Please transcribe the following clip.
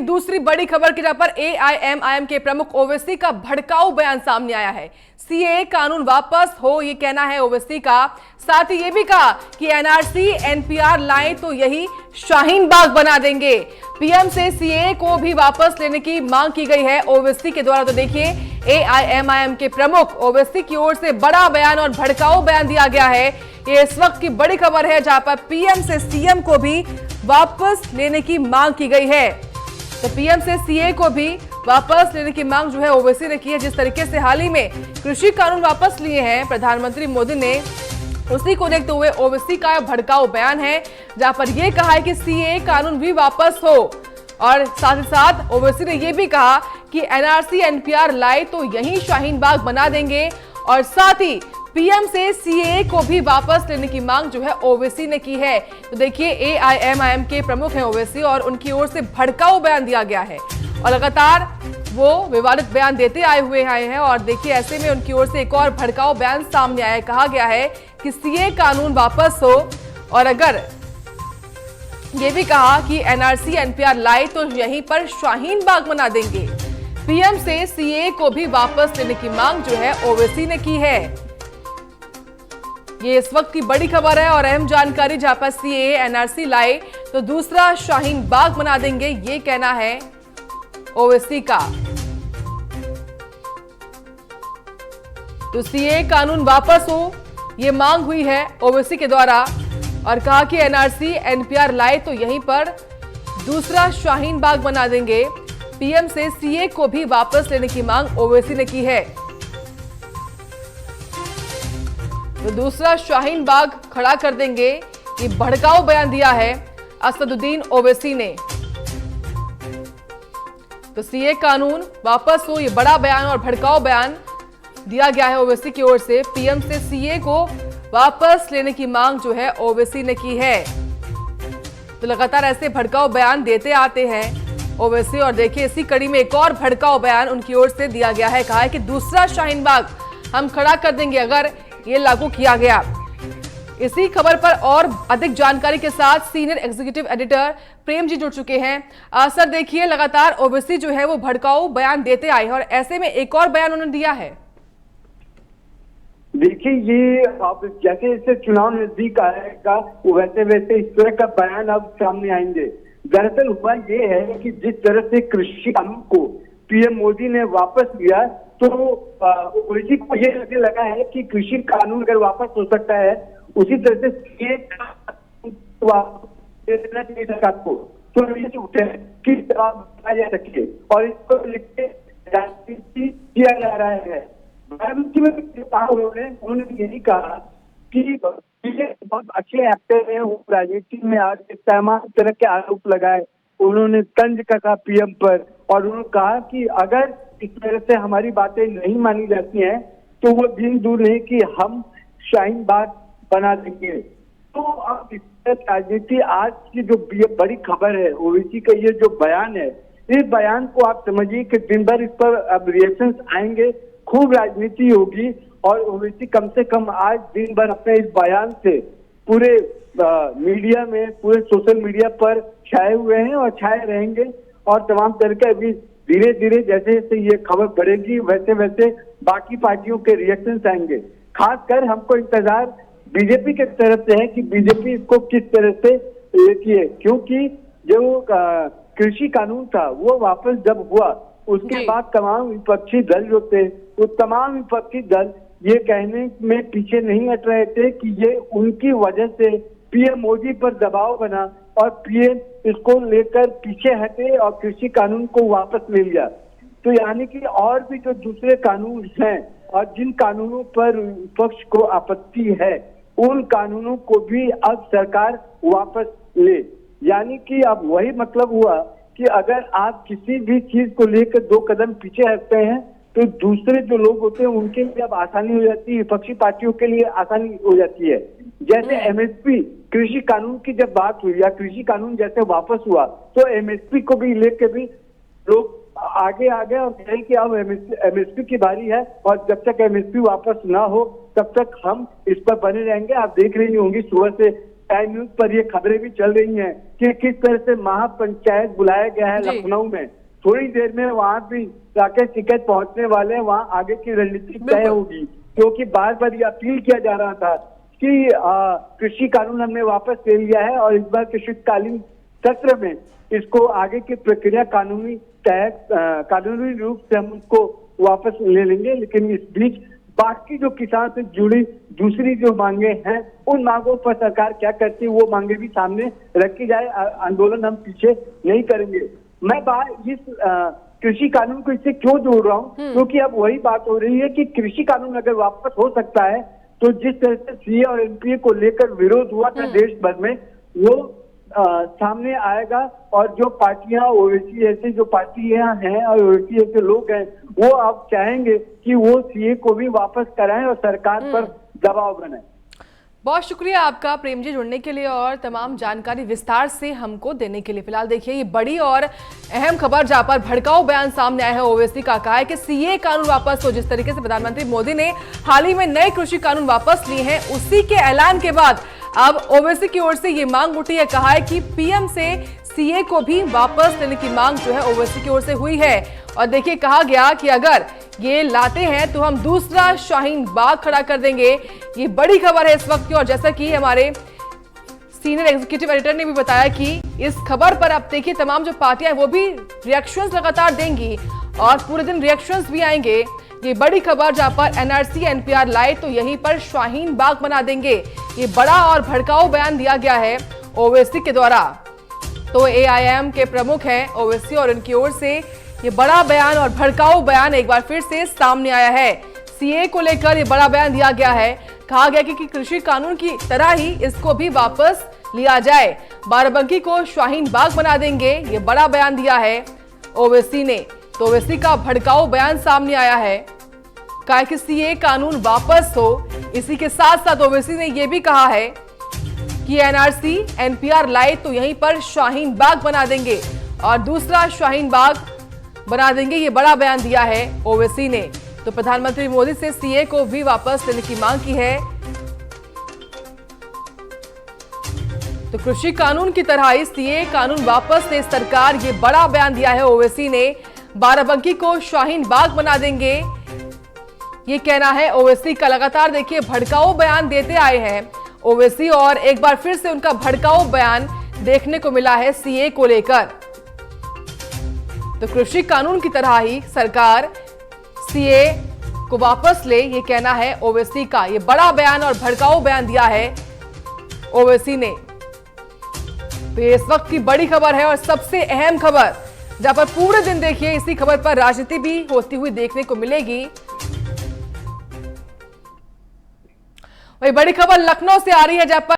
दूसरी बड़ी खबर की जहां पर एआईएमआईएम के प्रमुख ओवैसी का भड़काऊ बयान सामने आया है। सीएए कानून वापस हो, ये कहना है ओवैसी का। साथ ही ये भी कहा कि एनआरसी एनपीआर लाएं तो यही शाहीन बाग बना देंगे। पीएम से सीएए को भी वापस लेने की मांग की गई है ओवैसी के द्वारा। तो देखिए, एआईएमआईएम के प्रमुख ओवैसी की ओर से बड़ा बयान और भड़काऊ बयान दिया गया है। ये इस वक्त की बड़ी खबर है जहां पर पीएम से सीएम को भी वापस लेने की मांग की गई है। तो पीएम से सीए को भी वापस लेने की मांग जो है ओवैसी ने की है। जिस तरीके से हाल ही में कृषि कानून वापस लिए हैं प्रधानमंत्री मोदी ने, उसी को देखते हुए ओवैसी का भड़काऊ बयान है जहां पर यह कहा है कि सीए कानून भी वापस हो। और साथ ही साथ ओवैसी ने यह भी कहा कि एनआरसी एनपीआर लाए तो यही शाहीन बाग बना देंगे। और साथ ही पीएम से सीएए को भी वापस लेने की मांग जो है ओवैसी ने की है। तो देखिए, एआईएमआईएम के प्रमुख हैं ओवैसी और उनकी ओर से भड़काऊ बयान दिया गया है और लगातार वो विवादित बयान देते आए हैं। और देखिए, ऐसे में उनकी ओर से एक और भड़काऊ बयान सामने आया है। कहा गया है कि सीए कानून वापस हो और अगर ये भी कहा कि एनआरसी एनपीआर लाए तो यहीं पर शाहीन बाग बना देंगे। पीएम से सीए को भी वापस लेने की मांग जो है ओवैसी ने की है। ये इस वक्त की बड़ी खबर है और अहम जानकारी, जहां पर सीएए एनआरसी लाए तो दूसरा शाहीन बाग बना देंगे, ये कहना है ओवैसी का। तो सीएए कानून वापस हो, ये मांग हुई है ओवैसी के द्वारा और कहा कि एनआरसी एनपीआर लाए तो यहीं पर दूसरा शाहीन बाग बना देंगे। पीएम से सीए को भी वापस लेने की मांग ओवैसी ने की है। तो दूसरा शाहीन बाग खड़ा कर देंगे, ये भड़काऊ बयान दिया है असदुद्दीन ओवैसी ने। तो सीए कानून वापस हो, ये बड़ा बयान और भड़काऊ बयान दिया गया है ओवैसी की ओर से। पीएम से सीए को वापस लेने की मांग जो है ओवैसी ने की है। तो लगातार ऐसे भड़काऊ बयान देते आते हैं ओवैसी और देखिए, इसी कड़ी में एक और भड़काऊ बयान उनकी ओर से दिया गया है। कहा है कि दूसरा शाहीन बाग हम खड़ा कर देंगे अगर ये लागू किया गया। इसी खबर पर और अधिक जानकारी के साथ senior executive editor Prem ji जुड़ चुके हैं। सर देखिए, लगातार ओवैसी जो है वो भड़काऊ बयान देते आए हैं और ऐसे में एक और बयान उन्होंने दिया है। देखिए, ये अब जैसे जैसे चुनाव नजदीक आएगा वैसे वैसे इस तरह का बयान अब सामने आएंगे। दरअसल हुआ ये है कि जिस तरह से कृषि कानून को पीएम मोदी ने वापस लिया तो ओवैसी को ये लगने लगा है कि कृषि कानून अगर वापस हो सकता है उसी तरह से सरकार को तो उठे कि जवाब जा सके और इसको लेके राजनीति किया जा रहा है। उन्होंने यही कहा कि बहुत अच्छे एक्टर हैं, वो राजनीति में आज तमाम तरह के आरोप लगाए। उन्होंने तंज कहा पीएम पर और उन्होंने कहा कि अगर इस तरह से हमारी बातें नहीं मानी जाती हैं तो वो दिन दूर नहीं कि हम शाहीन बाग बना देंगे। तो अब इस राजनीति आज की जो बड़ी खबर है ओवैसी का ये जो बयान है, इस बयान को आप समझिए कि दिन भर इस पर अब रिएक्शंस आएंगे, खूब राजनीति होगी और ओवैसी कम से कम आज दिन भर अपने इस बयान से पूरे मीडिया में, पूरे सोशल मीडिया पर छाए हुए हैं और छाए रहेंगे। और तमाम तरह के अभी धीरे धीरे जैसे जैसे ये खबर बढ़ेगी वैसे वैसे बाकी पार्टियों के रिएक्शंस आएंगे। खासकर हमको इंतजार बीजेपी के तरफ से है कि बीजेपी इसको किस तरह से लेती है, क्योंकि जो कृषि कानून था वो वापस जब हुआ उसके बाद तमाम विपक्षी दल जो थे वो तमाम विपक्षी दल ये कहने में पीछे नहीं हट रहे थे कि ये उनकी वजह से पीएम मोदी पर दबाव बना और पीएम इसको लेकर पीछे हटे और कृषि कानून को वापस ले लिया। तो यानी कि और भी जो दूसरे कानून हैं और जिन कानूनों पर विपक्ष को आपत्ति है उन कानूनों को भी अब सरकार वापस ले। यानी कि अब वही मतलब हुआ कि अगर आप किसी भी चीज को लेकर दो कदम पीछे हटते हैं तो दूसरे जो लोग होते हैं उनके लिए अब आसानी हो जाती है, विपक्षी पार्टियों के लिए आसानी हो जाती है। जैसे एमएसपी कृषि कानून की जब बात हुई या कृषि कानून जैसे वापस हुआ तो एमएसपी को भी लेकर भी लोग आगे आ गए और कहे कि अब एमएसपी की बारी है और जब तक एमएसपी वापस ना हो तब तक हम इस पर बने रहेंगे। आप देख रही होंगी सुबह से टाइम न्यूज पर ये खबरें भी चल रही हैं कि किस तरह से महापंचायत बुलाया गया है जी। लखनऊ में। थोड़ी देर में वहां भी राकेश टिकैत पहुंचने वाले हैं, वहां आगे की रणनीति तय होगी, क्योंकि बार बार ये अपील किया जा रहा था कि कृषि कानून हमने वापस ले लिया है और इस बार कृषिकालीन सत्र में इसको आगे की प्रक्रिया कानूनी रूप से हम उसको वापस ले लेंगे। लेकिन इस बीच बाकी जो किसान से जुड़ी दूसरी जो मांगे हैं, उन मांगों पर सरकार क्या करती है वो मांगे भी सामने रखी जाए। आंदोलन हम पीछे नहीं करेंगे। मैं इस कृषि कानून को इससे क्यों जोड़ रहा हूँ, क्योंकि अब वही बात हो रही है कि कृषि कानून अगर वापस हो सकता है तो जिस तरह से सीए और एनपीए को लेकर विरोध हुआ था देश भर में, वो सामने आएगा। और जो पार्टियां ओवैसी ऐसी जो पार्टियां हैं और ओवैसी ऐसे लोग हैं, वो अब चाहेंगे कि वो सीए को भी वापस कराएं और सरकार पर दबाव बनाएं। बहुत शुक्रिया आपका प्रेम जी जुड़ने के लिए और तमाम जानकारी विस्तार से हमको देने के लिए। फिलहाल देखिए ये बड़ी और अहम खबर जहां पर भड़काऊ बयान सामने आया है। ओवैसी का कहा है कि सीए कानून वापस हो। जिस तरीके से प्रधानमंत्री मोदी ने हाल ही में नए कृषि कानून वापस लिए हैं, उसी के ऐलान के बाद अब ओवैसी की ओर से ये मांग उठी है। कहा है कि पीएम से सीए को भी वापस लेने की मांग जो है ओवैसी की ओर से हुई है। और देखिए कहा गया कि अगर ये लाते हैं तो हम दूसरा शाहीन बाग खड़ा कर देंगे। ये बड़ी खबर है इस वक्त की। और जैसा कि हमारे सीनियर एग्जीक्यूटिव एडिटर ने भी बताया कि इस खबर पर अब देखिए तमाम जो पार्टियां हैं वो भी रिएक्शंस लगातार देंगी और पूरे दिन रिएक्शंस भी आएंगे। ये बड़ी खबर जहां पर एनआरसी एनपीआर लाए तो यहीं पर शाहीन बाग बना देंगे। ये बड़ा और भड़काऊ बयान दिया गया है ओवैसी के द्वारा। तो एआईएम के प्रमुख हैं ओवैसी और इनकी ओर से ये बड़ा बयान और भड़काऊ बयान एक बार फिर से सामने आया है। सीए को लेकर ये बड़ा बयान दिया गया है। कहा गया कि कृषि कानून की तरह ही इसको भी वापस लिया जाए। बाराबंकी को शाहीन बाग बना देंगे, ये बड़ा बयान दिया है ओवैसी ने। तो ओवैसी का भड़काऊ बयान सामने आया है। कहा कि सीए कानून वापस हो। इसी के साथ साथ ओवैसी ने यह भी कहा है कि एनआरसी एनपीआर लाए तो यहीं पर शाहीन बाग बना देंगे और दूसरा शाहीन बाग बना देंगे। ये बड़ा बयान दिया है ओवैसी ने। तो प्रधानमंत्री मोदी से सीए को भी वापस लेने की मांग की है। तो कृषि कानून की तरह ही सीए कानून वापस ले सरकार, ये बड़ा बयान दिया है ओवैसी ने। बाराबंकी को शाहीन बाग बना देंगे, ये कहना है ओवैसी का। लगातार देखिए भड़काऊ बयान देते आए हैं ओवैसी और एक बार फिर से उनका भड़काऊ बयान देखने को मिला है सीए को लेकर। तो कृषि कानून की तरह ही सरकार सीए को वापस ले, ये कहना है ओवैसी का। ये बड़ा बयान और भड़काऊ बयान दिया है ओवैसी ने। तो ये इस वक्त की बड़ी खबर है और सबसे अहम खबर, जहां पर पूरे दिन देखिए इसी खबर पर राजनीति भी होती हुई देखने को मिलेगी। वही बड़ी खबर लखनऊ से आ रही है जहां पर